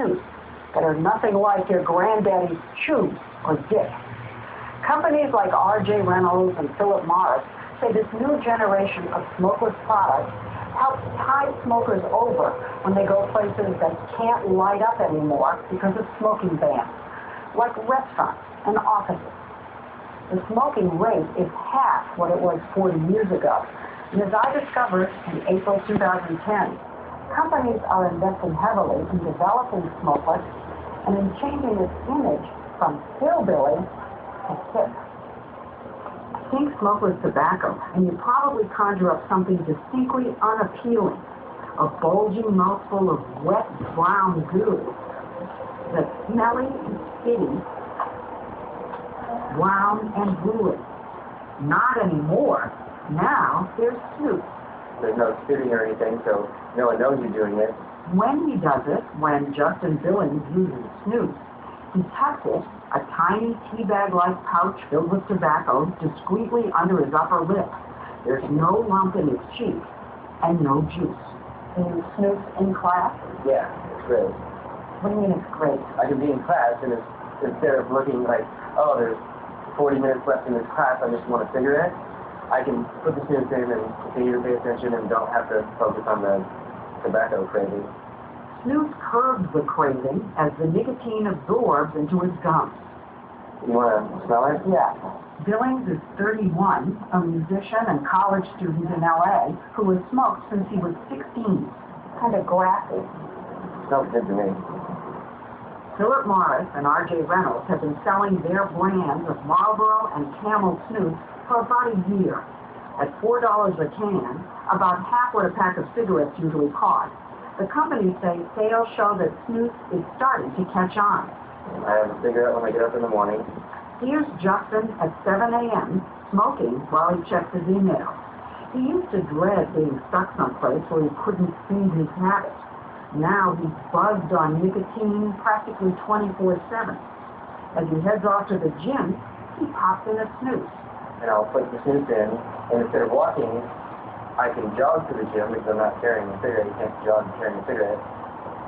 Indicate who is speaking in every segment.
Speaker 1: snus that are nothing like your granddaddy's chew or dip. Companies like R.J. Reynolds and Philip Morris say this new generation of smokeless products helps tide smokers over when they go places that can't light up anymore because of smoking bans, like restaurants and offices. The smoking rate is half what it was 40 years ago. And as I discovered in April 2010, companies are investing heavily in developing smokeless and in changing its image from hillbilly to hip. Think smokeless tobacco, and you probably conjure up something distinctly unappealing, a bulging mouthful of wet brown goo that's smelly and spitty, brown and gluey. Not anymore. Now there's snus.
Speaker 2: There's no spitting or anything, so no one knows you're doing it.
Speaker 1: When he does it, when Justin Billings uses snus, he tucks it, a tiny tea bag-like pouch filled with tobacco, discreetly under his upper lip. There's no lump in his cheek and no juice. Do you snus in class?
Speaker 2: Yeah, it's great.
Speaker 1: What do you mean it's great?
Speaker 2: I can be in class, and instead of looking like, oh, there's 40 minutes left in this class, I just want a cigarette, I can put the snus in and continue to pay attention and don't have to focus on the tobacco craving.
Speaker 1: Snus curbs the craving as the nicotine absorbs into his gums.
Speaker 2: You want to smell it?
Speaker 1: Yeah. Billings is 31, a musician and college student in L.A. who has smoked since he was 16. Kind of grassy.
Speaker 2: Smells good to me.
Speaker 1: Philip Morris and R.J. Reynolds have been selling their brands of Marlboro and Camel snus for about a year. At $4 a can, about half what a pack of cigarettes usually cost. The companies say sales show that snus is starting to catch on.
Speaker 2: I have a cigarette when I get up in the morning.
Speaker 1: Here's Justin at 7 a.m. smoking while he checks his email. He used to dread being stuck someplace where he couldn't feed his habit. Now he's buzzed on nicotine practically 24/7. As he heads off to the gym, he pops in a snus.
Speaker 2: And I'll put the snus in, and instead of walking, I can jog to the gym because I'm not carrying a cigarette. You can't jog carrying a cigarette.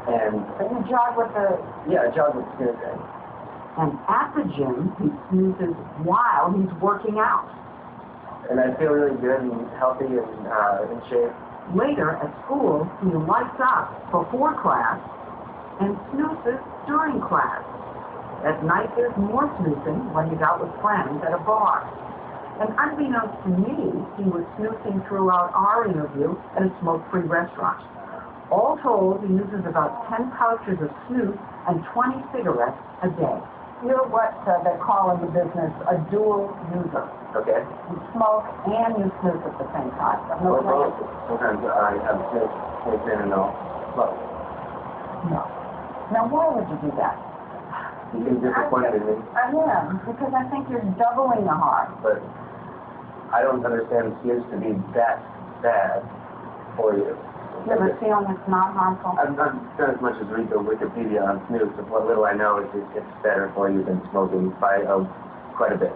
Speaker 2: And
Speaker 1: so you jog with the...
Speaker 2: Yeah, I jog with the snus in.
Speaker 1: And at the gym, he snoozes while he's working out.
Speaker 2: And I feel really good and healthy and in shape.
Speaker 1: Later at school, he lights up before class and snoozes during class. At night, there's more snoozing when he's out with friends at a bar. And unbeknownst to me, he was snoozing throughout our interview at a smoke-free restaurant. All told, he uses about 10 pouches of snus and 20 cigarettes a day. You're what they call in the business a dual user.
Speaker 2: Okay.
Speaker 1: You smoke and you snus at the same time.
Speaker 2: Well, sometimes I have snus in and I'll smoke.
Speaker 1: No. Now, why would you do that?
Speaker 2: You seem disappointed in me.
Speaker 1: I am, because I think you're doubling the harm.
Speaker 2: But I don't understand snus to be that bad for you.
Speaker 1: You ever feel it's not harmful?
Speaker 2: I've not done as much as read the Wikipedia on snus, but what little I know is it's better for you than smoking by quite a bit.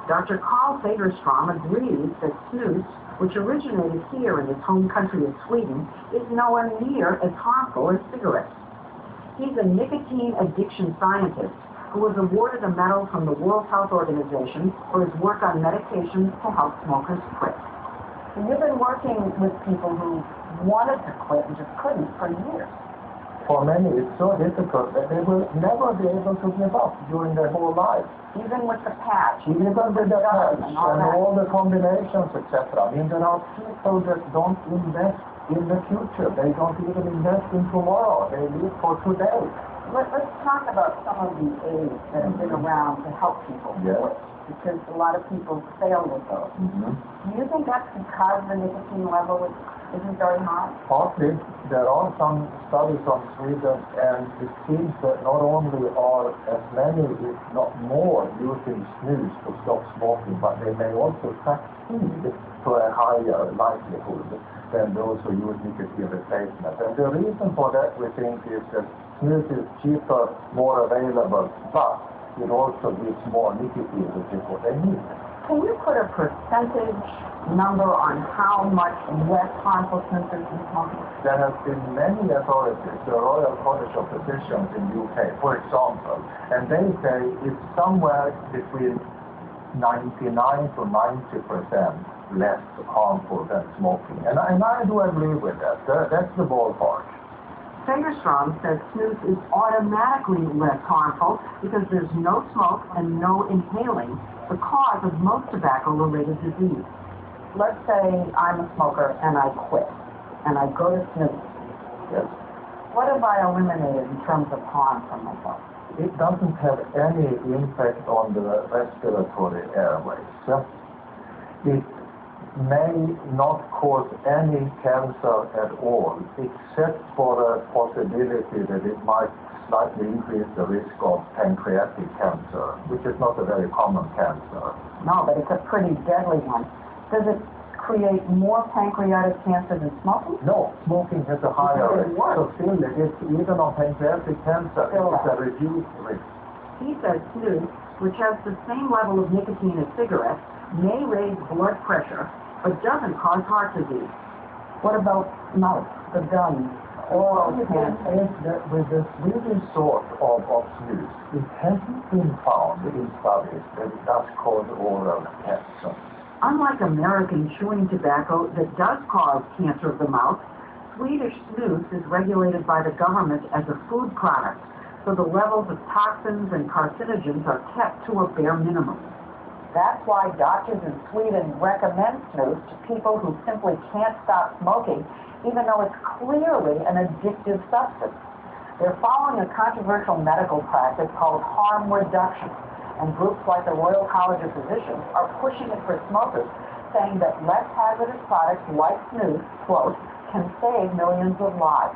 Speaker 1: Dr. Carl Fagerstrom agrees that snus, which originated here in his home country of Sweden, is nowhere near as harmful as cigarettes. He's a nicotine addiction scientist who was awarded a medal from the World Health Organization for his work on medications to help smokers quit. So you've been working with people who wanted to quit and just couldn't for years.
Speaker 3: For many, it's so difficult that they will never be able to give up during their whole life.
Speaker 1: Even with the patch.
Speaker 3: Even with the patch and all the combinations, etc. I mean, there are people that don't invest in the future. They don't even invest in tomorrow. They live for today.
Speaker 1: Let's talk about some of the aids that have been around to help people quit, because a lot of people fail with those.
Speaker 3: Mm-hmm.
Speaker 1: Do you think that's because the nicotine level isn't very high?
Speaker 3: Partly. There are some studies on Sweden, and it seems that not only are as many, if not more, using snus to stop smoking, but they may also succeed to a higher likelihood than those who use nicotine replacement. And the reason for that, we think, is that snus is cheaper, more available, but it also gives more nicotine, which is what they need.
Speaker 1: Can you put a percentage number on how much less harmful snus is than smoking?
Speaker 3: There have been many authorities, the Royal College of Physicians in UK, for example, and they say it's somewhere between 99 to 90% less harmful than smoking. And I do agree with that. That's the ballpark.
Speaker 1: Fagerstrom says snus is automatically less harmful because there's no smoke and no inhaling, the cause of most tobacco-related disease. Let's say I'm a smoker and I quit, and I go to snus.
Speaker 3: Yes.
Speaker 1: What have I eliminated in terms of harm from myself?
Speaker 3: It doesn't have any impact on the respiratory airways. It may not cause any cancer at all, except for the possibility that it might slightly increase the risk of pancreatic cancer, which is not a very common cancer.
Speaker 1: No, but it's a pretty deadly one. Does it create more pancreatic cancer than smoking?
Speaker 3: No, smoking has a higher risk.
Speaker 1: So
Speaker 3: still, even on pancreatic cancer, it's a reduced risk.
Speaker 1: He says snus, which has the same level of nicotine as cigarettes, may raise blood pressure, but doesn't cause heart disease. What about mouth, the gums, oral cancer?
Speaker 3: With the Swedish sort of snus, it hasn't been found in studies that it does cause oral cancer.
Speaker 1: Unlike American chewing tobacco that does cause cancer of the mouth, Swedish snus is regulated by the government as a food product, so the levels of toxins and carcinogens are kept to a bare minimum. That's why doctors in Sweden recommend snus to people who simply can't stop smoking, even though it's clearly an addictive substance. They're following a controversial medical practice called harm reduction, and groups like the Royal College of Physicians are pushing it for smokers, saying that less hazardous products like snus, quote, can save millions of lives.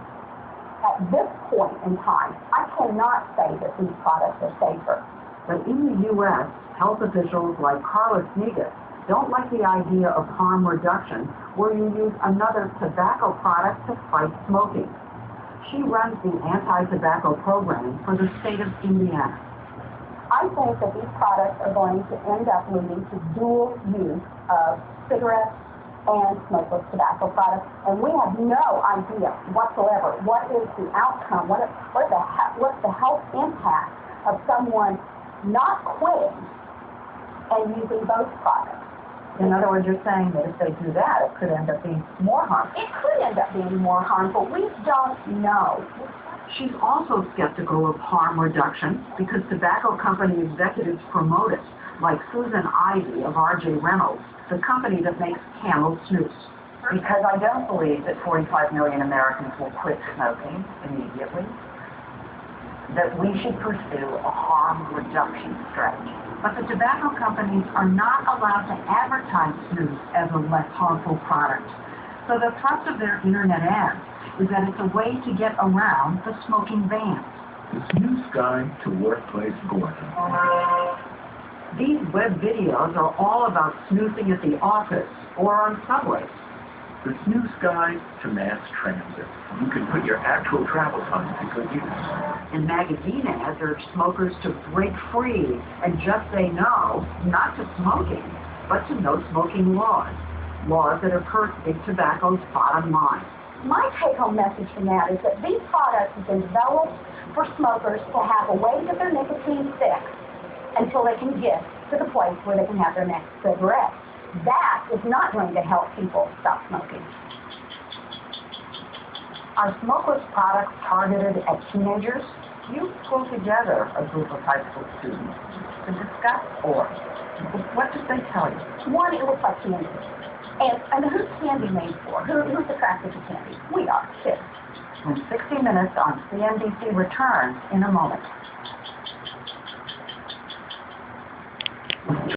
Speaker 1: At this point in time, I cannot say that these products are safer. But in the U.S., health officials like Carla Snegas don't like the idea of harm reduction where you use another tobacco product to fight smoking. She runs the anti-tobacco program for the state of Indiana.
Speaker 4: I think that these products are going to end up leading to dual use of cigarettes and smokeless tobacco products, and we have no idea whatsoever what is the outcome, what's the health impact of someone not quitting and using both products.
Speaker 1: In other words, you're saying that if they do that, it could end up being more harmful.
Speaker 4: It could end up being more harmful. We don't know.
Speaker 1: She's also skeptical of harm reduction because tobacco company executives promote it, like Susan Ivey of R.J. Reynolds, the company that makes Camel snus. Because I don't believe that 45 million Americans will quit smoking immediately, that we should pursue a harm reduction strategy. But the tobacco companies are not allowed to advertise snus as a less harmful product. So the thrust of their internet ads is that it's a way to get around the smoking ban.
Speaker 5: The SNUS Guide to Workplace Boredom.
Speaker 1: These web videos are all about snoozing at the office or on subways.
Speaker 5: The SNUS Guide to Mass Transit. You can put your actual travel time to good use.
Speaker 1: And magazine ads urge smokers to break free and just say no, not to smoking, but to no smoking laws. Laws that have hurt big tobacco's bottom line.
Speaker 4: My take-home message from that is that these products have been developed for smokers to have a way to get their nicotine fixed until they can get to the place where they can have their next cigarette. That is not going to help people stop smoking.
Speaker 1: Are smokeless products targeted at teenagers? You pull together a group of high school students to discuss or what did they tell you?
Speaker 4: One, it looks like candy. And who's candy made for? Who's attracted to candy? We are, kids.
Speaker 1: When 60 Minutes on CNBC returns in a moment.